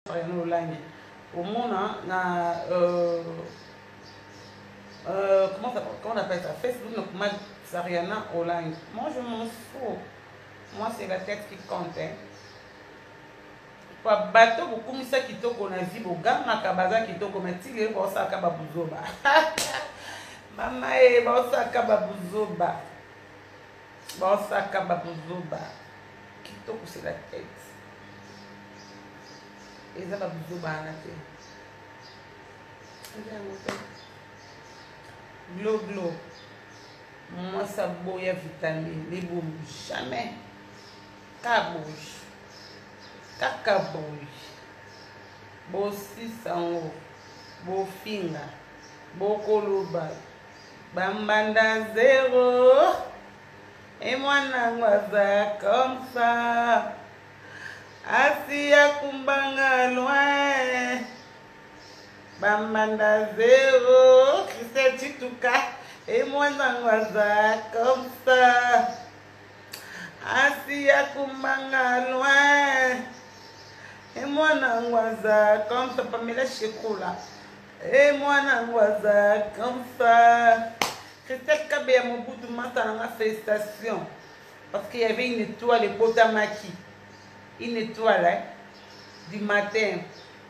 Au monde, comment on appelle ça? Facebook, donc, Sariana Hollande. Moi, je m'en fous. Moi, c'est la tête qui compte. Kwa bato bukumisa kitoko na zi boganga kabaza kitoko metile bosaka babuzoba. Mama bosaka babuzoba. Bosaka babuzoba. Kitoko c'est la tête. Et ça babuzoba na te. Glo glo. Moi ça boya vitamine, les boum jamais. Cabouche. Cacaboy, bo sisango, bo finga, bo koloba, bambanda zéro, et moi n'angoisa comme ça, assis à kumbanga loin, bambanda zéro, Christelle Chituka, et moi n'angoisa comme ça, assis à kumbanga loin. Et moi n'angoisa comme ça, Pamela Chekola. Et moi n'angoisa comme ça. Christelle Kabé à mon bout de matin dans la félicitation. Parce qu'il y avait une étoile de Botamaki. Une étoile hein, du matin.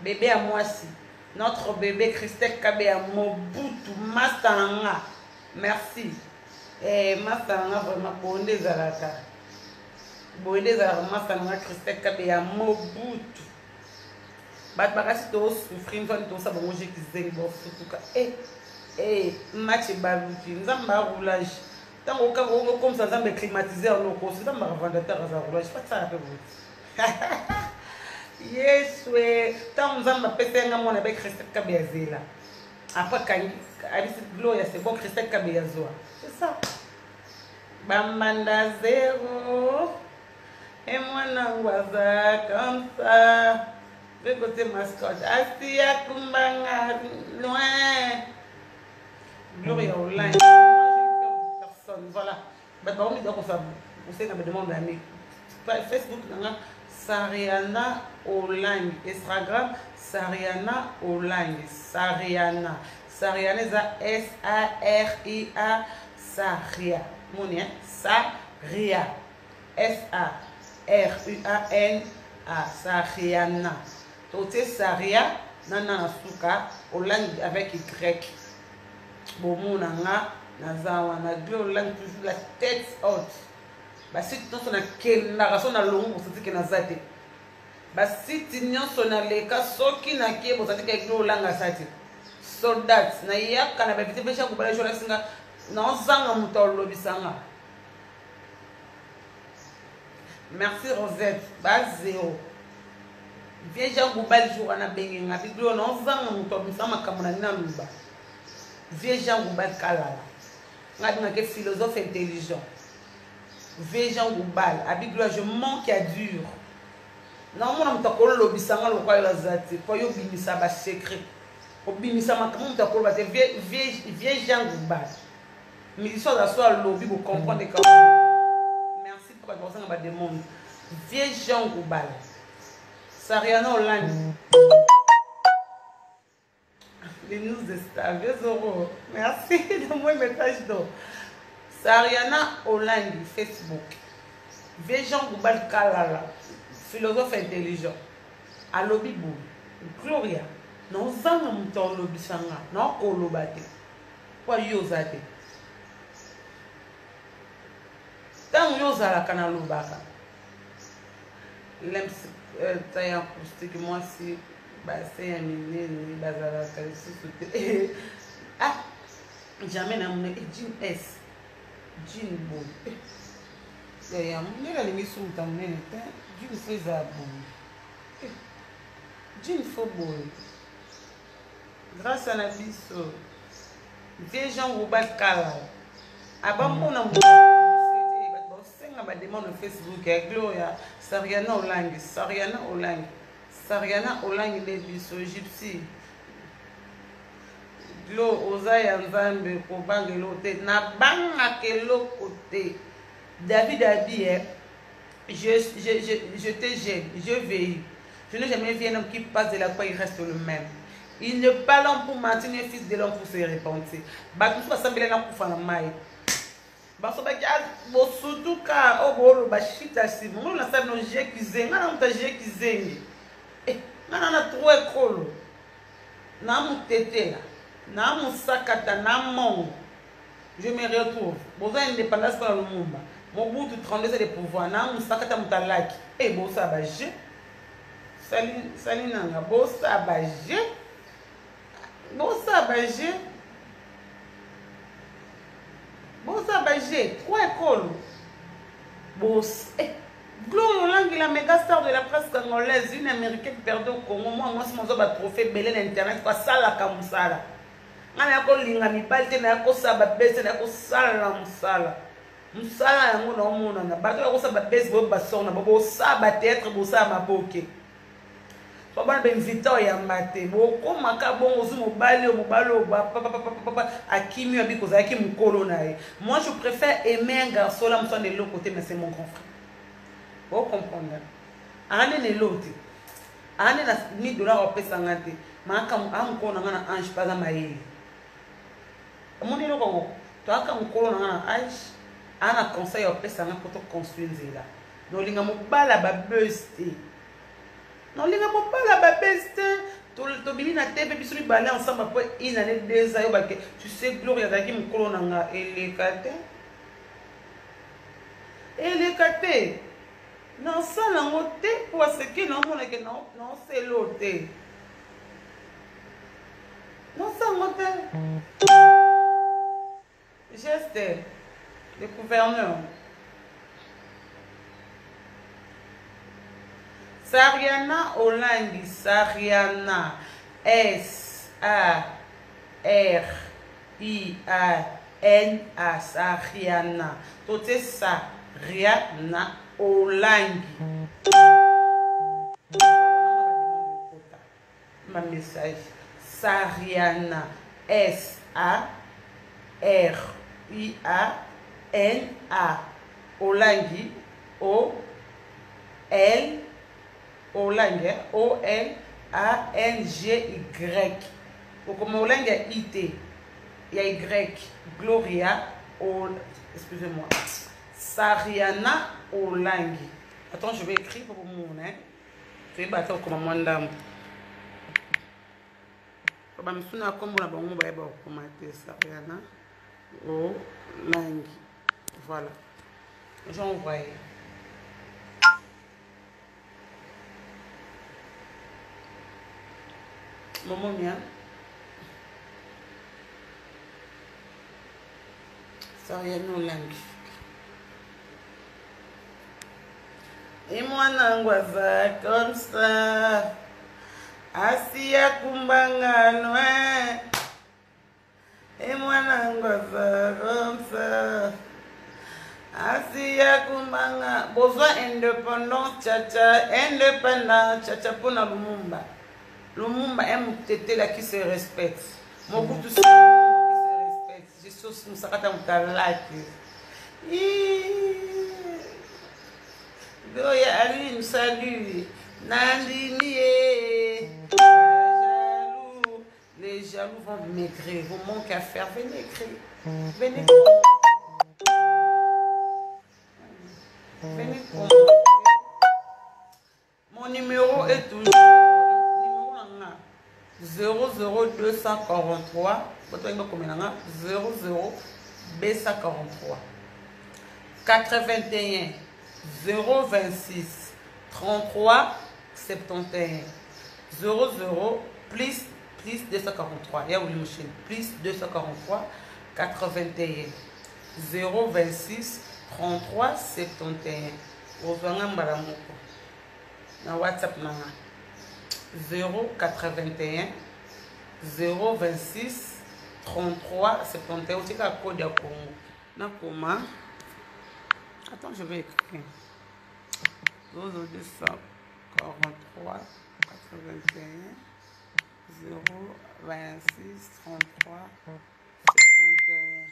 Bébé à moi aussi. Notre bébé Christelle Kabé à mon bout de matin. Merci. Et matin vraiment bon des alaka. Bon des alaka matin Christelle Kabé à mon bout. Bat bakasi to souffrir une to ça bon j'ai qui zeli bon tout cas match baluti nzamba roulage tant au cas comme ça nzamba climatiseur loko c'est nzamba ventilateur à roulage pas ça peu yes ouais tant nzamba pese nga mona avec Christelle Kabé zela après quand abisi gloria c'est bon Christelle Kabé zoa c'est ça bambanda zéro et moi n'angoisa comme ça. Je vais côté mascotte. Assis à Kumbanga, loin. Gloria Hollande. Moi, j'ai personne. Voilà. Mais par contre, vous savez, on me demande d'amis. Facebook, Sariana Hollande. Instagram, Sariana Hollande. Sariana. Sariana, c'est S-A-R-I-A. Saria. Mon nom, Saria. S-A-R-U-A-N-A. Sariana. Tote Saria, nana suka, Hollande avec Y. Bomo nanga, nazawa, na glo Hollande toujours la tête haute. Bah si tu n'as qu'une narration na longue, vous savez que nazate. Bah si tu n'as son aleka, soki na kie, vous savez que glo Hollande asate. Soldat, na yaka na bavite pesha kubala jola singa, na ozanga mutolo bisanga. Merci Rosette, bah zéro. Viens Jean Goubal jour à Bengue, on a dit on a un camarade Luba. Viens Jean Goubal Kalala. On a dit un philosophe intelligent. Viens Jean Goubal, je manque à dur. Non, on a un lobisanga le quoi il a zati. Pour yo binisa ba secret. Au binisa ma comment ta kolba viens Jean Goubal. Mais il soit d'asseoir lobby pour comprendre que merci pour la personne qui demande. Viens Jean Goubal. Sariana Hollande. Les news de Star, 2 €. Merci de mon message d'eau. Sariana Hollande, Facebook. Jean Goubal Kalala, philosophe intelligent. À Lobibou, Gloria. Non, zanga muto lobi sanga. Non, kolobate. Kwa yozate. Tant yozala kana lobaka. Taille acoustique, moi si c'est un mini bazar ah jamais n'a mon jean S jean bon il y a mon la l'émission dans mon jean fait ça bon jean football grâce à la biso vieux Jean Goubal Kala avant mon ma demande Facebook Gloria Sariana Hollande Sariana Hollande Sariana Hollande les biso gypsy Glo Ozaya Nzambe Kobangelo te na banga kelo côté David Abi je te gêne je veille Je n'ai jamais vu un homme qui passe de la croix, il reste le même. Il n'est pas l'homme pour mentir, ni fils de l'homme pour se repentir. Batumsu basambele na kufa na mai. Baso bakia bosutu ka obolo bashita si. Mo na sabe no je kizenga na muta je kizengi. Ngana na trop ekolo. Na mutetela. Na musakata na mongo. Je me retrouve. Bozo indépendance pour le Lumumba. Mobutu 32 c'est le pouvoir. Na musakata mutalaki. Bosa baje. Sali nanga bosa baje. Bosa baje. Bosa baje. Quoi ekolo? Bosa. Gloria Langue, la méga star de la presse congolaise, une américaine perdue au Congo. Moi, c'est mon trophée belé l'internet. Quoi, ça la kamusala. Ngana ko linga mibali na ko saba bese na ko sala musala. Musala yango na omona na bato ko saba bese bo basona bo saba théâtre bo saba maboke. Baba ben invité ya mate bo ko maka bongo zu mobali papa akimi abi ko zaki mukolo na ye. Moi je préfère aimer un garçon là de l'autre côté mais c'est mon grand frère. Vous comprenez? Ane ne l'autre. Ane na ni dollar au pesangate. Maka amko na ngana ange paza maye. Moni lo kongo. To aka mukolo na ngana ange. Ana conseil au pesangate pour te construire nzela. No linga mobala ba beste. Non linga mobala ba beste. To bimi na tebe biso li balé ensemble pour une année 2 ans yo ba ke. Tu sais Gloria zaki mukolo na nga elekate. Elekate. Non, ça l'a noté pour ce qui non, c'est l'autre. Non, ça l'a noté. Geste, le gouverneur. Sariana Olangi, Sariana, S-A-R-I-A-N-A, Sariana. Tout est Sariana. Olangi. Ma message. Sariana. S-A-R-I-A-N-A. Olangi. O-L. Olangi. O-L-A-N-G-Y. Comme Olangi a I-T. Il y a Y. Gloria. Excusez-moi. Sariana Olangi. Attends, je vais écrire pour vous. Je vais battre comme un dame. Je vais me souvenir comme on a commenté Sariana Olangi. Voilà. J'envoie. Maman mia. Sariana Olangi. Et moi n'angoisse comme ça, assis à Kumbanga loin. Et moi n'angoisse comme ça, assis à Kumbanga. Besoin indépendant, tcha indépendant, tcha pour na Lumumba. Lumumba aime tété là qui se respecte. Mon goût tout ça qui se respecte. Je suis sur mon sakata mutalaki. Gloria Aline, salut. Nandini, jaloux. Les jaloux vont m'écrire. Vous manquez à faire. Venez écrire. Venez Venez Mon numéro est toujours 00243. 00 B143 81 026 33 71 00 plus 243. Il y a où machine plus 243 81 026 33 71. Ozwanga mbala moko na WhatsApp nanga 081 026 33 71. C'est la code ya Congo. Na comment? Attends, je vais écrire. 243 81 026 33 71.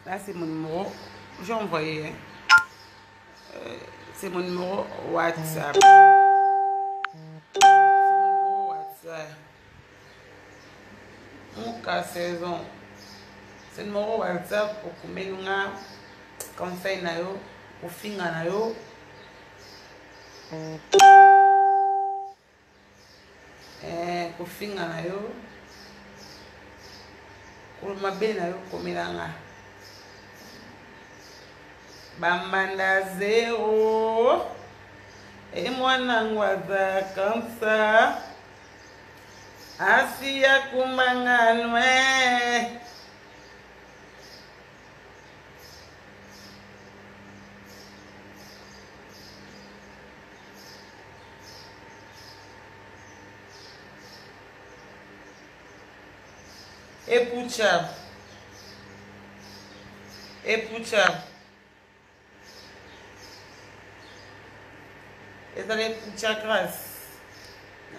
Là, c'est mon numéro. J'ai envoyé. C'est mon numéro WhatsApp. C'est mon numéro WhatsApp. Mon cas saison. C'est le numéro WhatsApp pour que vous conseil na yo, pour finga na yo. Pour finga na yo. Pour mabe na yo komelanga. Bambanda zéro. Et moi n'angwaza comme ça. Asia kumanga loin. Et pucha. Et ça les pucha grâce.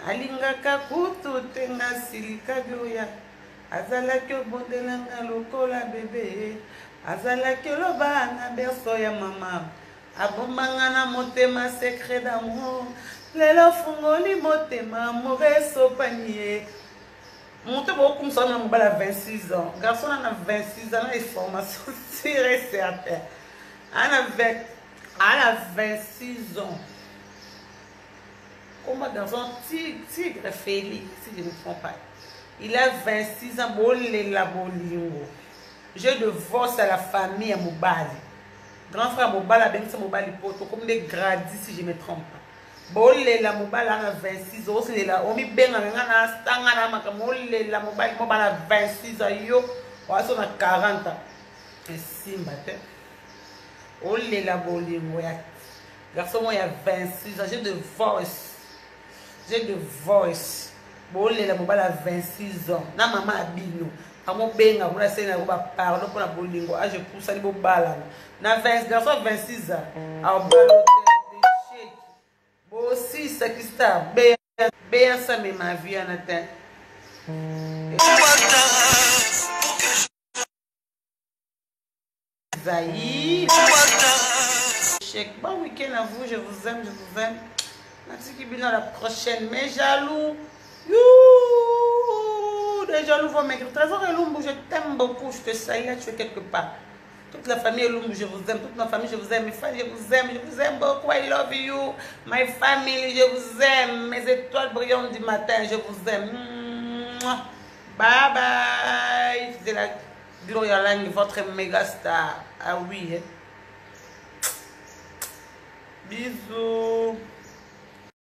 Alingaka kutu tenga silika gloya. Azalaki obondelanga lokola bébé. Azalaki loba na berceau ya mama. Abombanga na motema secret d'amour. Lelo fungoli motema moreso panier. Monte beaucoup comme ça, on a 26 ans. Garçon a 26 ans, il formation sûre et certaine. Elle a 26 ans. Comme un garçon tigre Félix, si je ne me trompe pas. Il a 26 ans, je divorce à la famille à Mobali. Grand frère Mobali a béni Mobali poto, comme des gradis si je ne me trompe pas. Bolé la mobile a 26 ans, c'est là. On mi benga ngana stanga na makamole la mobile a 26 ans yo, on a 40 ans. Et simba te. Olé la bolé moya. Garçon moi il y a 26 ans, j'ai de voice. Bolé la mobile a 26 ans. Na maman abino. Amo benga on a sena ko ba pardon pour la bolingo. Ah je pousse ali bo bala. Na 20 garçon 26 ans. A balo aussi, c'est qui ça? Bien, ça mais ma vie en atteint. Zaï. Bon week-end à vous, je vous aime. Merci qui vient la prochaine. Mais jaloux. Les jaloux vont m'écrire. Trésor et Lumbu, je t'aime beaucoup. Je te salue, tu es quelque part. Toute la famille Lumbu, je vous aime. Toute ma famille, je vous aime. Mes fans, je vous aime beaucoup. I love you. My family, je vous aime. Mes étoiles brillantes du matin, je vous aime. Bye bye. C'est la Gloria Lang, votre méga star. Ah oui. Bisous.